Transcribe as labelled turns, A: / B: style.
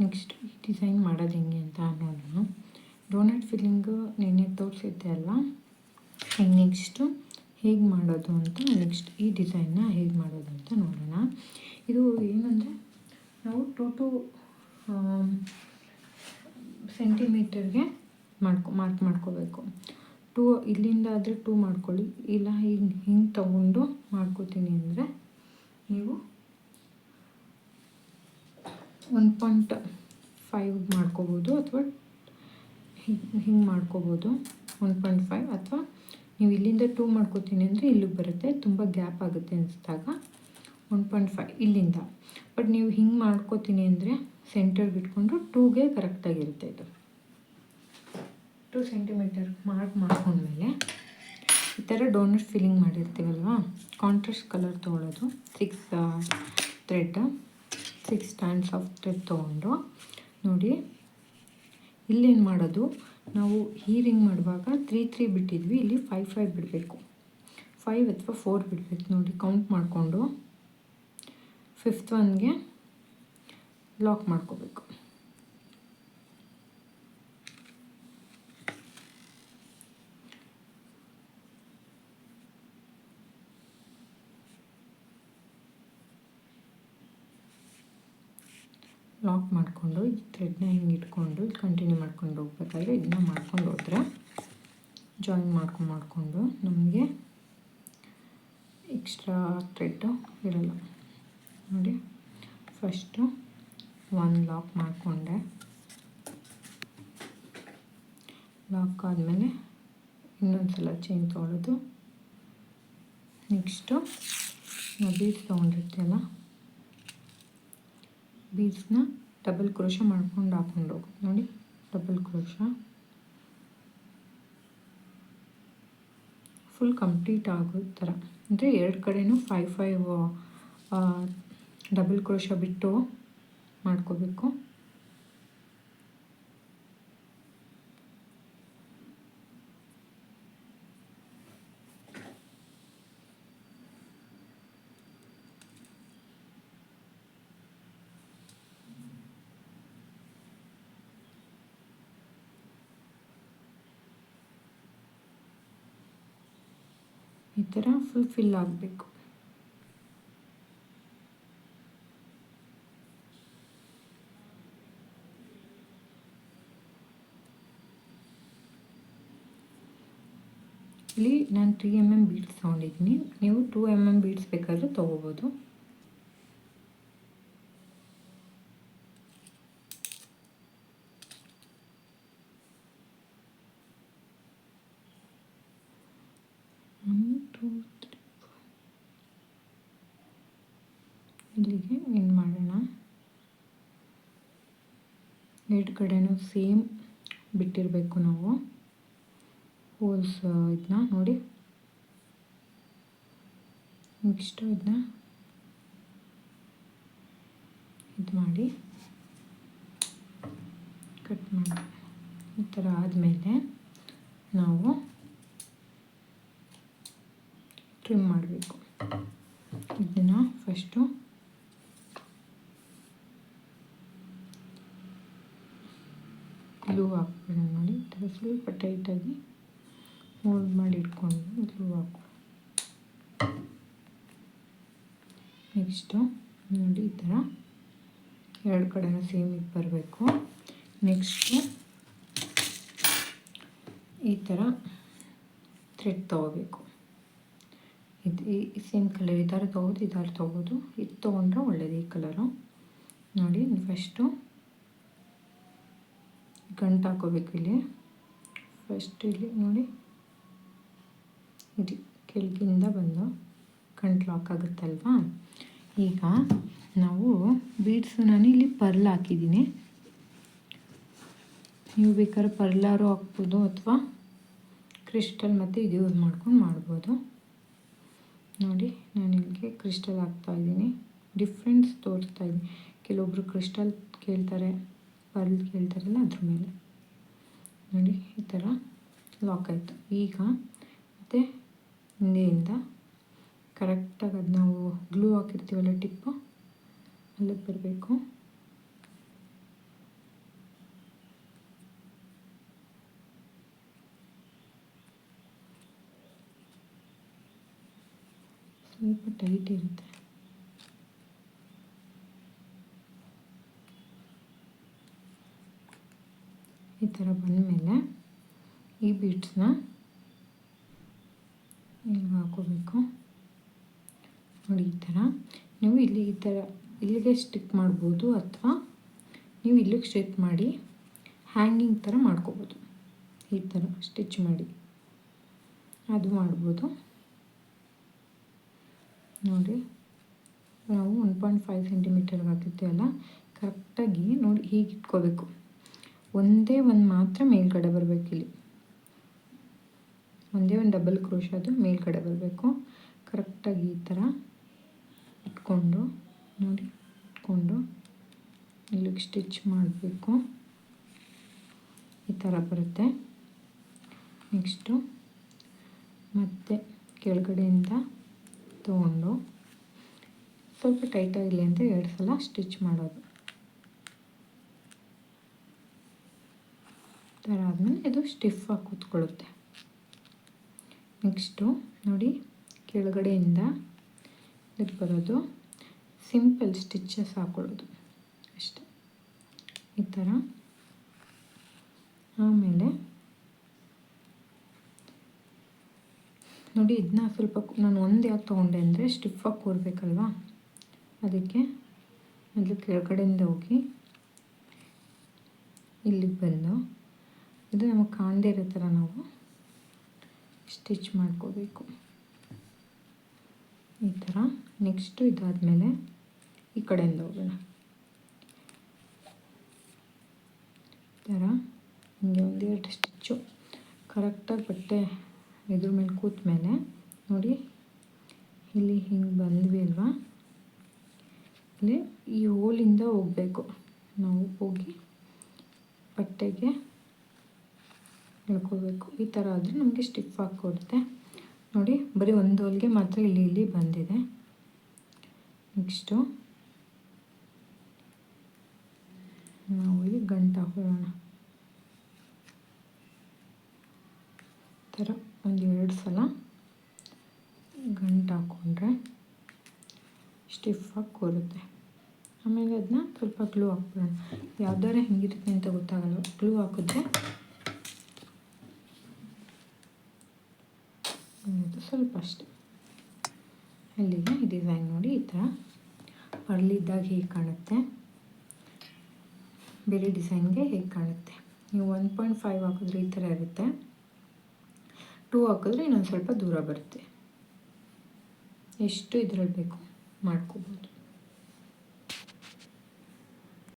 A: Next ಈ design ಮಾಡೋದು ಹೆಂಗೆ ಅಂತ ನೋಡೋಣ. ಡೋನಟ್ ಫಿಲ್ಲಿಂಗು ನೆನ್ನೆ ತೋರಿಸಿದ್ದೆ ಅಲ್ಲ, ಈಗ ನೆಕ್ಸ್ಟು ಹೇಗೆ ಮಾಡೋದು ಅಂತ, ನೆಕ್ಸ್ಟ್ ಈ ಡಿಸೈನ್ನ ಹೇಗೆ ಮಾಡೋದು ಅಂತ ನೋಡೋಣ. ಇದು ಏನಂದರೆ ನಾವು 2 ಸೆಂಟಿಮೀಟರ್ಗೆ ಮಾರ್ಕ್ ಮಾಡ್ಕೋಬೇಕು. 2 ಇಲ್ಲಿಂದ ಆದರೆ 2 ಮಾಡ್ಕೊಳ್ಳಿ, ಇಲ್ಲ ಹಿಂಗೆ ತಗೊಂಡು ಮಾಡ್ಕೋತೀನಿ ಅಂದರೆ ನೀವು 1.5 ಮಾಡ್ಕೋಬೋದು, ಅಥವಾ ಹಿಂಗೆ ಮಾಡ್ಕೋಬೋದು 1.5, ಅಥವಾ ನೀವು ಇಲ್ಲಿಂದ 2 ಮಾಡ್ಕೋತೀನಿ ಅಂದರೆ ಇಲ್ಲಿಗೆ ಬರುತ್ತೆ, ತುಂಬ ಗ್ಯಾಪ್ ಆಗುತ್ತೆ ಅನಿಸಿದಾಗ 1.5 ಇಲ್ಲಿಂದ. ಬಟ್ ನೀವು ಹಿಂಗೆ ಮಾಡ್ಕೋತೀನಿ ಅಂದರೆ ಸೆಂಟರ್ಗೆ ಇಟ್ಕೊಂಡು 2ಗೆ ಕರೆಕ್ಟಾಗಿರುತ್ತೆ. ಇದು 2 ಸೆಂಟಿಮೀಟರ್ ಮಾರ್ಕ್ ಮಾಡ್ಕೊಂಡ್ಮೇಲೆ ಈ ಥರ ಡೋನಟ್ ಫಿಲ್ಲಿಂಗ್ ಮಾಡಿರ್ತೀವಲ್ವ, ಕಾಂಟ್ರಾಸ್ಟ್ ಕಲರ್ ತೊಗೊಳ್ಳೋದು, 6 ಸ್ಟ್ಯಾಂಡ್ಸ್ ಆಫ್ ಥ್ರೆಡ್ ತೊಗೊಂಡು ನೋಡಿ, ಇಲ್ಲೇನು ಮಾಡೋದು, ನಾವು ರಿಂಗ್ ಮಾಡುವಾಗ 3 ಬಿಟ್ಟಿದ್ವಿ, ಇಲ್ಲಿ 5 ಬಿಡಬೇಕು, 5 ಅಥವಾ 4 ಬಿಡಬೇಕು. ನೋಡಿ ಕೌಂಟ್ ಮಾಡಿಕೊಂಡು 5th ಒನ್ಗೆ ಲಾಕ್ ಮಾಡ್ಕೋಬೇಕು. ಲಾಕ್ ಮಾಡಿಕೊಂಡು ಈ ಥ್ರೆಡ್ನ ಹಿಂಗೆ ಇಟ್ಕೊಂಡು ಇಲ್ಲಿ ಕಂಟಿನ್ಯೂ ಮಾಡ್ಕೊಂಡು ಹೋಗ್ಬೇಕಾದ್ರೆ ಇದನ್ನ ಮಾಡ್ಕೊಂಡು ಹೋದರೆ ಜಾಯಿನ್ ಮಾಡಿಕೊಂಡು ನಮಗೆ ಎಕ್ಸ್ಟ್ರಾ ಥ್ರೆಡ್ಡು ಇರಲ್ಲ. ನೋಡಿ ಫಸ್ಟು 1 ಲಾಕ್ ಮಾಡಿಕೊಂಡೆ, ಲಾಕ್ ಆದಮೇಲೆ ಇನ್ನೊಂದು ಸಲ ಚೈನ್ ತೊಗೊಳ್ಳೋದು. ನೆಕ್ಸ್ಟು ನಾವು ಬೀಡ್ಸ್ ತೊಗೊಂಡಿರ್ತೀವಲ್ಲ, ಬೀಡ್ಸ್ನ ಡಬಲ್ ಕ್ರೋಶ ಮಾಡ್ಕೊಂಡು ಹಾಕ್ಕೊಂಡು ಹೋಗೋದು. ನೋಡಿ ಡಬಲ್ ಕ್ರೋಶ ಫುಲ್ ಕಂಪ್ಲೀಟ್ ಆಗೋ ಥರ, ಅಂದರೆ 2 ಕಡೆನೂ 5 ಡಬಲ್ ಕ್ರೋಶ ಬಿಟ್ಟು ಮಾಡ್ಕೋಬೇಕು. ಈ ಥರ ಫಿಲ್ ಆಗಬೇಕು. ಇಲ್ಲಿ ನಾನು 3 mm ಬೀಡ್ಸ್ ತೊಗೊಂಡಿದ್ದೀನಿ, ನೀವು 2 mm ಬೀಡ್ಸ್ ಬೇಕಾದರೂ ತೊಗೋಬೋದು. ಇಲ್ಲಿಗೆ ಏನು ಮಾಡೋಣ, 2 ಕಡೆನೂ ಸೇಮ್ ಬಿಟ್ಟಿರಬೇಕು ನಾವು ಹೋಲ್ಸ್. ಇದನ್ನ ನೋಡಿ, ನೆಕ್ಸ್ಟು ಇದನ್ನ ಇದು ಮಾಡಿ ಕಟ್ ಮಾಡಿ. ಈ ಥರ ಆದಮೇಲೆ ನಾವು ಟ್ರಿಮ್ ಮಾಡಬೇಕು. ಇದನ್ನು ಫಸ್ಟು ಗ್ಲೂ ಹಾಕ್ಬೇಡ. ನೋಡಿ ಈ ಥರ ಸ್ವಲ್ಪ ಟೈಟಾಗಿ ಹೋಲ್ಡ್ ಮಾಡಿ ಇಟ್ಕೊಂಡು ಗ್ಲೂ ಹಾಕೋ. ನೆಕ್ಸ್ಟು ನೋಡಿ ಈ ಥರ 2 ಕಡೆನೂ ಸೇಮ್ ಇದು ಬರಬೇಕು. ನೆಕ್ಸ್ಟು ಈ ಥರ ಥ್ರೆಡ್ ತೊಗೋಬೇಕು. ಇದು ಈ ಸೇಮ್ ಕಲರ್ ಇದಾರು ತೊಗೋಬೋದು, ಇದು ತೊಗೊಂಡ್ರೆ ಒಳ್ಳೆಯದು ಈ ಕಲರು. ನೋಡಿ ಫಸ್ಟು ಗಂಟು ಹಾಕೋಬೇಕು. ಇಲ್ಲಿ ಫಸ್ಟ್ ಇಲ್ಲಿ ನೋಡಿ, ಇದು ಕೆಳಗಿಂದ ಬಂದು ಗಂಟು ಲಾಕ್ ಆಗುತ್ತಲ್ವಾ. ಈಗ ನಾವು ಬೀಡ್ಸು ನಾನು ಇಲ್ಲಿ ಪರ್ಲ್ ಹಾಕಿದ್ದೀನಿ, ನೀವು ಬೇಕಾದ್ರೆ ಪರ್ಲಾರು ಹಾಕ್ಬೋದು, ಅಥವಾ ಕ್ರಿಸ್ಟಲ್ ಮತ್ತು ಇದು ಯೂಸ್ ಮಾಡ್ಕೊಂಡು ಮಾಡ್ಬೋದು. ನೋಡಿ ನಾನು ಇಲ್ಲಿಗೆ ಕ್ರಿಸ್ಟಲ್ ಹಾಕ್ತಾಯಿದ್ದೀನಿ, ಡಿಫ್ರೆನ್ಸ್ ತೋರಿಸ್ತಾಯಿದ್ದೀನಿ. ಕೆಲವೊಬ್ಬರು ಕ್ರಿಸ್ಟಲ್ ಕೇಳ್ತಾರೆ, ಪರ್ಲ್ ಕೇಳ್ತಾರಲ್ಲ, ಅದ್ರ ಮೇಲೆ ನೋಡಿ ಈ ಥರ ಲಾಕ್ ಆಯಿತು. ಈಗ ಮತ್ತು ಹಿಂದೆಯಿಂದ ಕರೆಕ್ಟಾಗಿ ಅದು ನಾವು ಗ್ಲೂ ಹಾಕಿರ್ತೀವಲ್ಲ ಟಿಪ್ಪು, ಅಲ್ಲಿಗೆ ಬರಬೇಕು. ಸ್ವಲ್ಪ ಟೈಟ್ ಇರುತ್ತೆ. ಈ ಥರ ಬಂದಮೇಲೆ ಈ ಬೀಡ್ಸ್ನ ಇಲ್ಲಿ ಹಾಕೋಬೇಕು ನೋಡಿ. ಈ ಥರ ನೀವು ಇಲ್ಲಿ ಈ ಥರ ಇಲ್ಲಿಗೆ ಸ್ಟಿಕ್ ಮಾಡ್ಬೋದು, ಅಥವಾ ನೀವು ಇಲ್ಲಿಗೆ ಸ್ಟಿಚ್ ಮಾಡಿ ಹ್ಯಾಂಗಿಂಗ್ ಥರ ಮಾಡ್ಕೋಬೋದು. ಈ ಥರ ಸ್ಟಿಚ್ ಮಾಡಿ ಅದು ಮಾಡ್ಬೋದು ನೋಡಿ. ನಾವು 1.5 ಸೆಂಟಿಮೀಟರ್ಗೆ ಹಾಕಿರ್ತೀವಲ್ಲ, ಕರೆಕ್ಟಾಗಿ ನೋಡಿ ಹೀಗೆ ಇಟ್ಕೋಬೇಕು. ಒಂದೇ ಒಂದು ಮಾತ್ರ ಮೇಲ್ಗಡೆ ಬರಬೇಕು. ಇಲ್ಲಿ ಒಂದೇ ಒಂದು ಡಬಲ್ ಕ್ರೋಶದ್ದು ಮೇಲ್ಗಡೆ ಬರಬೇಕು. ಕರೆಕ್ಟಾಗಿ ಈ ಥರ ಇಟ್ಕೊಂಡು ನೋಡಿ, ಇಟ್ಕೊಂಡು ಇಲ್ಲಿಗೆ ಸ್ಟಿಚ್ ಮಾಡಬೇಕು. ಈ ಥರ ಬರುತ್ತೆ. ನೆಕ್ಸ್ಟು ಮತ್ತೆ ಕೆಳಗಡೆಯಿಂದ ತೊಗೊಂಡು ಸ್ವಲ್ಪ ಟೈಟಾಗಿರಲಿ ಅಂತ 2 ಸಲ ಸ್ಟಿಚ್ ಮಾಡೋದು. ಥರ ಆದಮೇಲೆ ಇದು ಸ್ಟಿಫಾಗಿ ಕೂತ್ಕೊಳ್ಳುತ್ತೆ. ನೆಕ್ಸ್ಟು ನೋಡಿ, ಕೆಳಗಡೆಯಿಂದ ಇದಕ್ಕೆ ಬರೋದು ಸಿಂಪಲ್ ಸ್ಟಿಚಸ್ ಹಾಕೊಳ್ಳೋದು ಅಷ್ಟೆ, ಈ ಥರ. ಆಮೇಲೆ ನೋಡಿ, ಇದನ್ನ ಸ್ವಲ್ಪ ನಾನು ಒಂದು ಯಾಕೆ ತೊಗೊಂಡೆ ಅಂದರೆ ಸ್ಟಿಫಾಗಿ ಕೂರಬೇಕಲ್ವಾ, ಅದಕ್ಕೆ ಮೊದಲು ಕೆಳಗಡೆಯಿಂದ ಹೋಗಿ ಇಲ್ಲಿಗೆ ಬಂದು ಇದು ನಮಗೆ ಕಾಣದೇ ಇರೋ ಥರ ನಾವು ಸ್ಟಿಚ್ ಮಾಡ್ಕೋಬೇಕು ಈ ಥರ. ನೆಕ್ಸ್ಟು ಇದಾದಮೇಲೆ ಈ ಕಡೆಯಿಂದ ಹೋಗೋಣ. ಈ ಥರ ಹಿಂಗೆ 1-2 ಸ್ಟಿಚ್ಚು ಕರೆಕ್ಟಾಗಿ ಬಟ್ಟೆ ಇದ್ರ ಮೇಲೆ ಕೂತ ಮೇಲೆ ನೋಡಿ, ಇಲ್ಲಿ ಹಿಂಗೆ ಬಂದ್ವಿ ಅಲ್ವಾ, ಇಲ್ಲಿ ಈ ಹೋಲಿಂದ ಹೋಗಬೇಕು. ನಾವು ಹೋಗಿ ಬಟ್ಟೆಗೆ ಎಳ್ಕೋಬೇಕು. ಈ ಥರ ಆದರೆ ನಮಗೆ ಸ್ಟಿಫ್ ಆಗಿ ಕೊಡುತ್ತೆ ನೋಡಿ. ಬರೀ ಒಂದು ಹೋಲ್ಗೆ ಮಾತ್ರ ಇಲ್ಲಿ ಬಂದಿದೆ. ನೆಕ್ಸ್ಟು ನಾವು ಇಲ್ಲಿ ಗಂಟು ಹಾಕೊಳ್ಳೋಣ. ಥರ 1-2 ಸಲ ಗಂಟು ಹಾಕ್ಕೊಂಡ್ರೆ ಸ್ಟಿಫಾಗಿ ಕೂರುತ್ತೆ. ಆಮೇಲೆ ಅದನ್ನ ಸ್ವಲ್ಪ ಗ್ಲೂ ಹಾಕ್ಬಿಡೋಣ. ಯಾವ್ದಾರ ಹೆಂಗಿರುತ್ತೆ ಅಂತ ಗೊತ್ತಾಗಲ್ಲ, ಗ್ಲೂ ಹಾಕಿದ್ರೆ ಸ್ವಲ್ಪ ಅಷ್ಟೆ. ಅಲ್ಲಿಗೆ ಈ ಡಿಸೈನ್ ನೋಡಿ, ಈ ಥರ ಅರಳಿದ್ದಾಗ ಹೇಗೆ ಕಾಣುತ್ತೆ, ಬೇರೆ ಡಿಸೈನ್ಗೆ ಹೇಗೆ ಕಾಣುತ್ತೆ. ನೀವು 1.5 ಹಾಕಿದ್ರೆ ಈ ಥರ ಇರುತ್ತೆ, 2 ಹಾಕಿದ್ರೆ ಇನ್ನೊಂದು ಸ್ವಲ್ಪ ದೂರ ಬರುತ್ತೆ. ಎಷ್ಟು ಇದರಲ್ಲಿ ಬೇಕು ಮಾಡ್ಕೋಬೋದು.